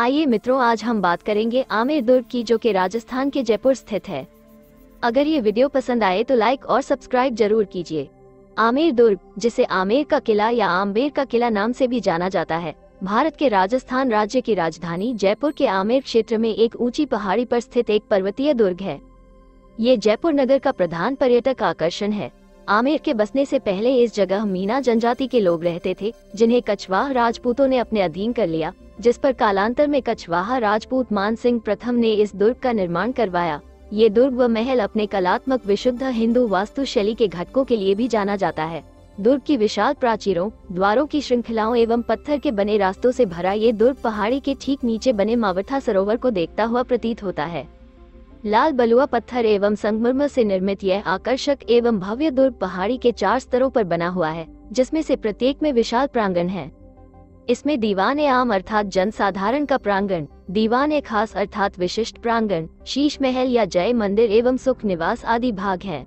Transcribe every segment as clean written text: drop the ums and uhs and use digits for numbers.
आइए मित्रों, आज हम बात करेंगे आमेर दुर्ग की, जो कि राजस्थान के जयपुर स्थित है। अगर ये वीडियो पसंद आए तो लाइक और सब्सक्राइब जरूर कीजिए। आमेर दुर्ग, जिसे आमेर का किला या आम्बेर का किला नाम से भी जाना जाता है, भारत के राजस्थान राज्य की राजधानी जयपुर के आमेर क्षेत्र में एक ऊंची पहाड़ी पर स्थित एक पर्वतीय दुर्ग है। ये जयपुर नगर का प्रधान पर्यटक आकर्षण है। आमेर के बसने से पहले इस जगह मीना जनजाति के लोग रहते थे, जिन्हें कछवाह राजपूतों ने अपने अधीन कर लिया, जिस पर कालांतर में कछवाहा राजपूत मानसिंह प्रथम ने इस दुर्ग का निर्माण करवाया। ये दुर्ग व महल अपने कलात्मक विशुद्ध हिंदू वास्तुशैली के घटकों के लिए भी जाना जाता है। दुर्ग की विशाल प्राचीरों, द्वारों की श्रृंखलाओं एवं पत्थर के बने रास्तों से भरा ये दुर्ग पहाड़ी के ठीक नीचे बने मावठा सरोवर को देखता हुआ प्रतीत होता है। लाल बलुआ पत्थर एवं संगमरमर से निर्मित यह आकर्षक एवं भव्य दुर्ग पहाड़ी के 4 स्तरों पर बना हुआ है, जिसमें से प्रत्येक में विशाल प्रांगण है। इसमें दीवान-ए आम अर्थात जनसाधारण का प्रांगण, दीवान-ए खास अर्थात विशिष्ट प्रांगण, शीश महल या जय मंदिर एवं सुख निवास आदि भाग हैं।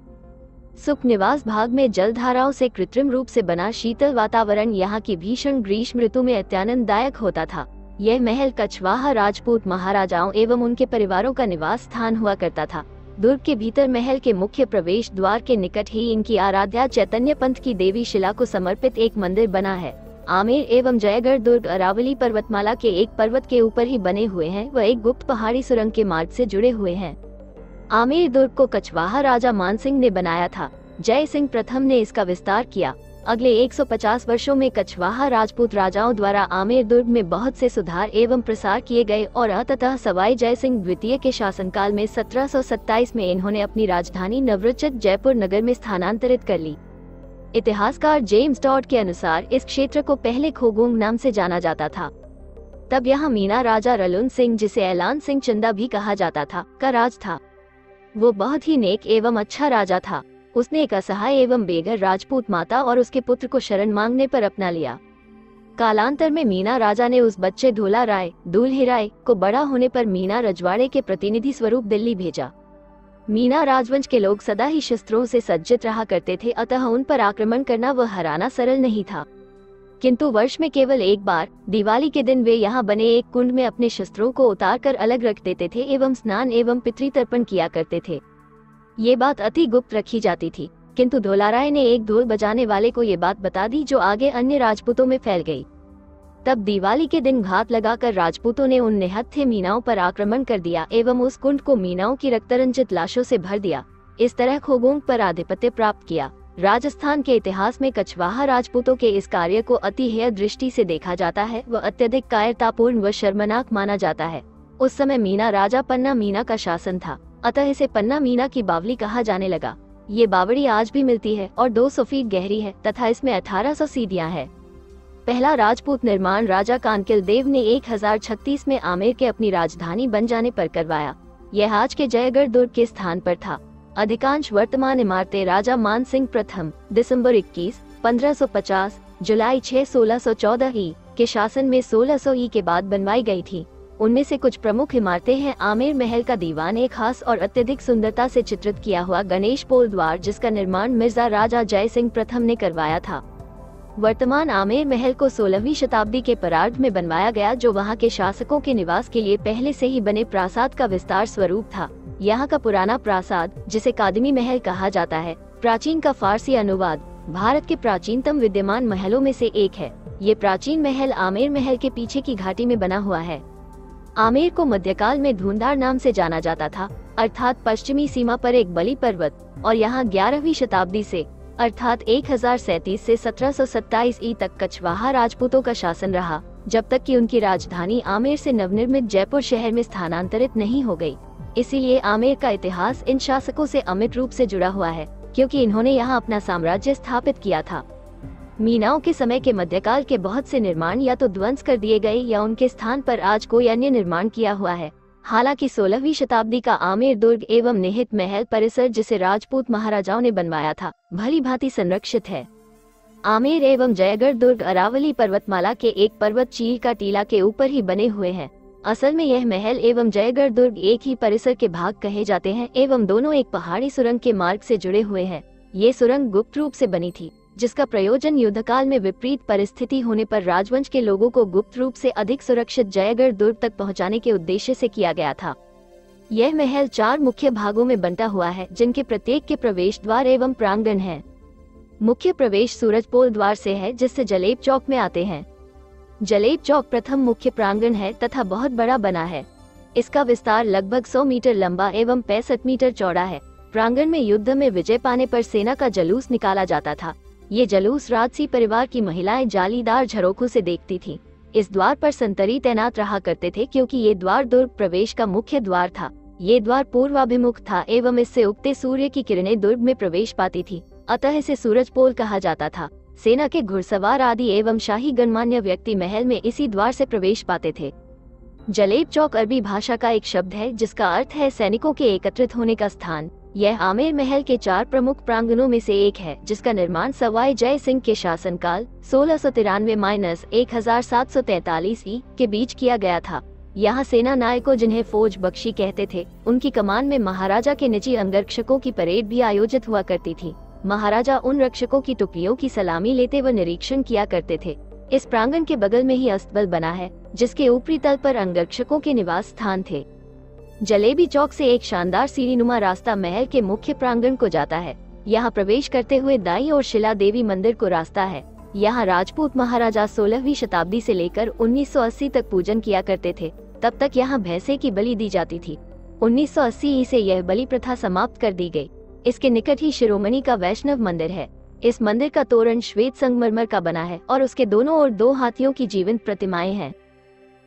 सुख निवास भाग में जलधाराओं से कृत्रिम रूप से बना शीतल वातावरण यहाँ की भीषण ग्रीष्म ऋतु में अत्यानंददायक होता था। यह महल कछवाहा राजपूत महाराजाओं एवं उनके परिवारों का निवास स्थान हुआ करता था। दुर्ग के भीतर महल के मुख्य प्रवेश द्वार के निकट ही इनकी आराध्या चैतन्य पंथ की देवी शिला को समर्पित एक मंदिर बना है। आमेर एवं जयगढ़ दुर्ग अरावली पर्वतमाला के एक पर्वत के ऊपर ही बने हुए हैं व एक गुप्त पहाड़ी सुरंग के मार्ग से जुड़े हुए हैं। आमेर दुर्ग को कछवाहा राजा मानसिंह ने बनाया था। जय सिंह प्रथम ने इसका विस्तार किया। अगले 150 वर्षों में कछवाहा राजपूत राजाओं द्वारा आमेर दुर्ग में बहुत से सुधार एवं प्रसार किए गए और अंततः सवाई जय सिंह द्वितीय के शासनकाल में 1727 में इन्होंने अपनी राजधानी नवरचित जयपुर नगर में स्थानांतरित कर ली। इतिहासकार जेम्स टॉड के अनुसार इस क्षेत्र को पहले खोगुंग नाम से जाना जाता था। तब यहाँ मीना राजा रलुन सिंह, जिसे ऐलान सिंह चंदा भी कहा जाता था, का राज था। वो बहुत ही नेक एवं अच्छा राजा था। उसने एक असहाय एवं बेघर राजपूत माता और उसके पुत्र को शरण मांगने पर अपना लिया। कालांतर में मीना राजा ने उस बच्चे धोला राय दूल्हे राय को बड़ा होने पर मीना रजवाड़े के प्रतिनिधि स्वरूप दिल्ली भेजा। मीना राजवंश के लोग सदा ही शस्त्रों से सज्जित रहा करते थे, अतः उन पर आक्रमण करना व हराना सरल नहीं था। किंतु वर्ष में केवल एक बार, दिवाली के दिन, वे यहाँ बने एक कुंड में अपने शस्त्रों को उतार कर अलग रख देते थे एवं स्नान एवं पितृतर्पण किया करते थे। ये बात अति गुप्त रखी जाती थी, किंतु धोलाराय ने एक ढोल बजाने वाले को ये बात बता दी, जो आगे अन्य राजपूतों में फैल गई। तब दिवाली के दिन घात लगाकर राजपूतों ने उन निहत्थे मीनाओं पर आक्रमण कर दिया एवं उस कुंड को मीनाओं की रक्तरंजित लाशों से भर दिया। इस तरह खोगुंग पर आधिपत्य प्राप्त किया। राजस्थान के इतिहास में कछवाहा राजपूतों के इस कार्य को अति हेय दृष्टि से देखा जाता है व अत्यधिक कायरतापूर्ण व शर्मनाक माना जाता है। उस समय मीना राजा पन्ना मीना का शासन था, अतः इसे पन्ना मीना की बावली कहा जाने लगा। ये बावड़ी आज भी मिलती है और 200 फीट गहरी है तथा इसमें 1800 सीढ़ियां हैं। पहला राजपूत निर्माण राजा कानकिल देव ने 1036 में आमेर के अपनी राजधानी बन जाने पर करवाया। यह आज के जयगढ़ दुर्ग के स्थान पर था। अधिकांश वर्तमान इमारतें राजा मानसिंह प्रथम दिसंबर 21, 1550, जुलाई 6, 1614 ई के शासन में 1600 ई के बाद बनवाई गई थी। उनमें से कुछ प्रमुख इमारतें हैं आमेर महल का दीवान-ए खास और अत्यधिक सुंदरता से चित्रित किया हुआ गणेश पोल द्वार, जिसका निर्माण मिर्जा राजा जय सिंह प्रथम ने करवाया था। वर्तमान आमेर महल को 16वीं शताब्दी के प्रारंभ में बनवाया गया, जो वहां के शासकों के निवास के लिए पहले से ही बने प्रासाद का विस्तार स्वरूप था। यहाँ का पुराना प्रासाद, जिसे कादमी महल कहा जाता है, प्राचीन का फारसी अनुवाद, भारत के प्राचीनतम विद्यमान महलों में से एक है। ये प्राचीन महल आमेर महल के पीछे की घाटी में बना हुआ है। आमेर को मध्यकाल में धुंधार नाम से जाना जाता था, अर्थात पश्चिमी सीमा पर एक बलि पर्वत, और यहाँ 11वीं शताब्दी से अर्थात 1037 से 1727 ई तक कछवाहा राजपूतों का शासन रहा, जब तक कि उनकी राजधानी आमेर से नवनिर्मित जयपुर शहर में स्थानांतरित नहीं हो गई। इसीलिए आमेर का इतिहास इन शासकों से अमिट रूप से जुड़ा हुआ है, क्योंकि इन्होंने यहाँ अपना साम्राज्य स्थापित किया था। मीनाओं के समय के मध्यकाल के बहुत से निर्माण या तो ध्वंस कर दिए गए या उनके स्थान पर आज कोई अन्य निर्माण किया हुआ है। हालांकि 16वीं शताब्दी का आमेर दुर्ग एवं निहित महल परिसर, जिसे राजपूत महाराजाओं ने बनवाया था, भली भांति संरक्षित है। आमेर एवं जयगढ़ दुर्ग अरावली पर्वतमाला के एक पर्वत चील का टीला के ऊपर ही बने हुए हैं। असल में यह महल एवं जयगढ़ दुर्ग एक ही परिसर के भाग कहे जाते हैं एवं दोनों एक पहाड़ी सुरंग के मार्ग से जुड़े हुए हैं। ये सुरंग गुप्त रूप से बनी थी। जिसका प्रयोजन युद्धकाल में विपरीत परिस्थिति होने पर राजवंश के लोगों को गुप्त रूप से अधिक सुरक्षित जयगढ़ दुर्ग तक पहुंचाने के उद्देश्य से किया गया था। यह महल 4 मुख्य भागों में बंटा हुआ है, जिनके प्रत्येक के प्रवेश द्वार एवं प्रांगण हैं। मुख्य प्रवेश सूरजपोल द्वार से है, जिससे जलेब चौक में आते हैं। जलेब चौक प्रथम मुख्य प्रांगण है तथा बहुत बड़ा बना है। इसका विस्तार लगभग 100 मीटर लंबा एवं 65 मीटर चौड़ा है। प्रांगण में युद्ध में विजय पाने पर सेना का जलूस निकाला जाता था। ये जलूस राजसी परिवार की महिलाएं जालीदार झरोखों से देखती थीं। इस द्वार पर संतरी तैनात रहा करते थे, क्योंकि ये द्वार दुर्ग प्रवेश का मुख्य द्वार था। ये द्वार पूर्वाभिमुख था एवं इससे उगते सूर्य की किरणें दुर्ग में प्रवेश पाती थी, अतः इसे सूरजपोल कहा जाता था। सेना के घुड़सवार आदि एवं शाही गणमान्य व्यक्ति महल में इसी द्वार से प्रवेश पाते थे। जलेब चौक अरबी भाषा का एक शब्द है, जिसका अर्थ है सैनिकों के एकत्रित होने का स्थान। यह आमेर महल के 4 प्रमुख प्रांगणों में से एक है, जिसका निर्माण सवाई जय सिंह के शासनकाल 1693-1743 ई के बीच किया गया था। यहाँ सेना नायकों, जिन्हें फौज बख्शी कहते थे, उनकी कमान में महाराजा के निजी अंगरक्षकों की परेड भी आयोजित हुआ करती थी। महाराजा उन रक्षकों की टुकड़ियों की सलामी लेते व निरीक्षण किया करते थे। इस प्रांगण के बगल में ही अस्तबल बना है, जिसके ऊपरी तल पर अंगरक्षकों के निवास स्थान थे। जलेबी चौक से एक शानदार सीढ़ीनुमा रास्ता महल के मुख्य प्रांगण को जाता है। यहाँ प्रवेश करते हुए दाईं ओर शिला देवी मंदिर को रास्ता है। यहाँ राजपूत महाराजा 16वीं शताब्दी से लेकर 1980 तक पूजन किया करते थे। तब तक यहाँ भैंसे की बलि दी जाती थी। 1980 से यह बलि प्रथा समाप्त कर दी गई। इसके निकट ही शिरोमणि का वैष्णव मंदिर है। इस मंदिर का तोरण श्वेत संगमरमर का बना है और उसके दोनों ओर 2 हाथियों की जीवंत प्रतिमाएं हैं।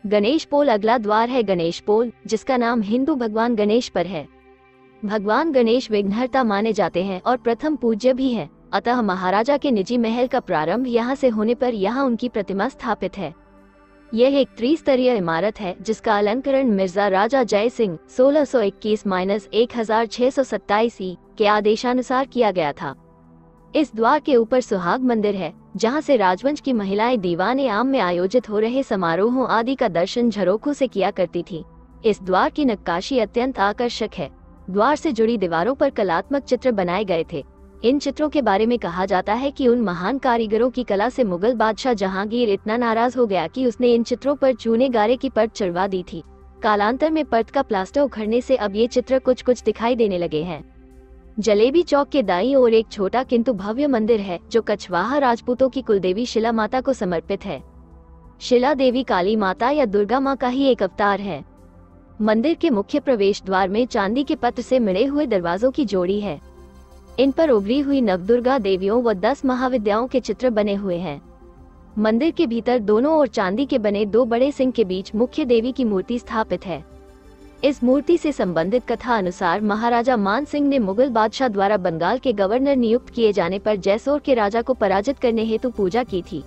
गणेश पोल अगला द्वार है। गणेश पोल, जिसका नाम हिंदू भगवान गणेश पर है। भगवान गणेश विघ्नहर्ता माने जाते हैं और प्रथम पूज्य भी हैं, अतः महाराजा के निजी महल का प्रारंभ यहाँ से होने पर यहाँ उनकी प्रतिमा स्थापित है। यह एक त्रिस्तरीय इमारत है, जिसका अलंकरण मिर्जा राजा जय सिंह 1621-1627 ई के आदेशानुसार किया गया था। इस द्वार के ऊपर सुहाग मंदिर है, जहां से राजवंश की महिलाएं दीवाने आम में आयोजित हो रहे समारोहों आदि का दर्शन झरोखों से किया करती थी। इस द्वार की नक्काशी अत्यंत आकर्षक है। द्वार से जुड़ी दीवारों पर कलात्मक चित्र बनाए गए थे। इन चित्रों के बारे में कहा जाता है कि उन महान कारीगरों की कला से मुगल बादशाह जहांगीर इतना नाराज हो गया कि उसने इन चित्रों पर चूने गारे की परत चढ़वा दी थी। कालांतर में परत का प्लास्टर उखड़ने से अब ये चित्र कुछ कुछ दिखाई देने लगे हैं। जलेबी चौक के दाईं ओर एक छोटा किंतु भव्य मंदिर है, जो कछवाहा राजपूतों की कुलदेवी शिला माता को समर्पित है। शिला देवी काली माता या दुर्गा माँ का ही एक अवतार है। मंदिर के मुख्य प्रवेश द्वार में चांदी के पत्र से मिले हुए दरवाजों की जोड़ी है। इन पर उभरी हुई नवदुर्गा देवियों व 10 महाविद्याओं के चित्र बने हुए हैं। मंदिर के भीतर दोनों ओर चांदी के बने 2 बड़े सिंह के बीच मुख्य देवी की मूर्ति स्थापित है। इस मूर्ति से संबंधित कथा अनुसार महाराजा मान सिंह ने मुगल बादशाह द्वारा बंगाल के गवर्नर नियुक्त किए जाने पर जैसोर के राजा को पराजित करने हेतु पूजा की थी।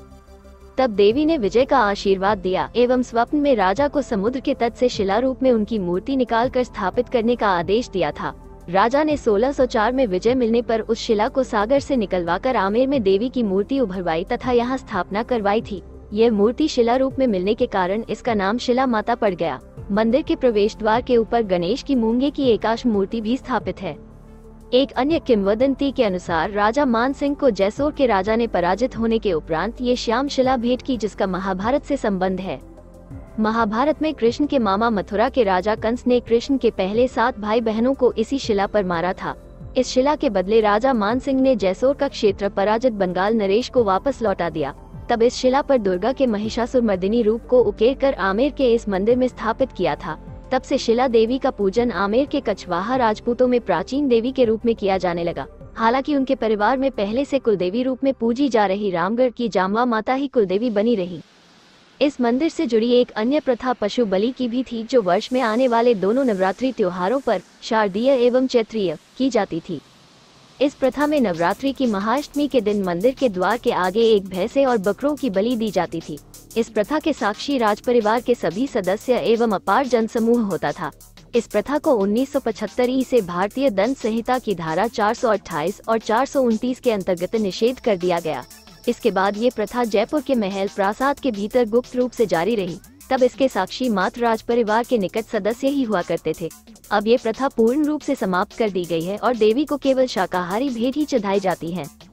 तब देवी ने विजय का आशीर्वाद दिया एवं स्वप्न में राजा को समुद्र के तट से शिला रूप में उनकी मूर्ति निकालकर स्थापित करने का आदेश दिया था। राजा ने 1604 में विजय मिलने पर उस शिला को सागर से निकलवाकर आमेर में देवी की मूर्ति उभरवाई तथा यहाँ स्थापना करवाई थी। यह मूर्ति शिला रूप में मिलने के कारण इसका नाम शिला माता पड़ गया। मंदिर के प्रवेश द्वार के ऊपर गणेश की मूंगे की एकाश मूर्ति भी स्थापित है। एक अन्य किंवदंती के अनुसार राजा मान सिंह को जैसोर के राजा ने पराजित होने के उपरांत ये श्याम शिला भेंट की, जिसका महाभारत से संबंध है। महाभारत में कृष्ण के मामा मथुरा के राजा कंस ने कृष्ण के पहले 7 भाई बहनों को इसी शिला पर मारा था। इस शिला के बदले राजा मान सिंह ने जैसोर का क्षेत्र पराजित बंगाल नरेश को वापस लौटा दिया। तब इस शिला पर दुर्गा के महिषासुर मर्दिनी रूप को उकेरकर आमेर के इस मंदिर में स्थापित किया था। तब से शिला देवी का पूजन आमेर के कछवाहा राजपूतों में प्राचीन देवी के रूप में किया जाने लगा। हालांकि उनके परिवार में पहले से कुलदेवी रूप में पूजी जा रही रामगढ़ की जामवा माता ही कुलदेवी बनी रही। इस मंदिर से जुड़ी एक अन्य प्रथा पशु बलि की भी थी, जो वर्ष में आने वाले दोनों नवरात्रि त्योहारों पर शारदीय एवं चैत्रीय की जाती थी। इस प्रथा में नवरात्रि की महाअष्टमी के दिन मंदिर के द्वार के आगे एक भैंसे और बकरों की बलि दी जाती थी। इस प्रथा के साक्षी राजपरिवार के सभी सदस्य एवं अपार जनसमूह होता था। इस प्रथा को 1975 ई से भारतीय दंड संहिता की धारा 428 और 429 के अंतर्गत निषेध कर दिया गया। इसके बाद ये प्रथा जयपुर के महल प्रासाद के भीतर गुप्त रूप से जारी रही। तब इसके साक्षी मात्र राजपरिवार के निकट सदस्य ही हुआ करते थे। अब ये प्रथा पूर्ण रूप से समाप्त कर दी गई है और देवी को केवल शाकाहारी भेंट ही चढ़ाई जाती है।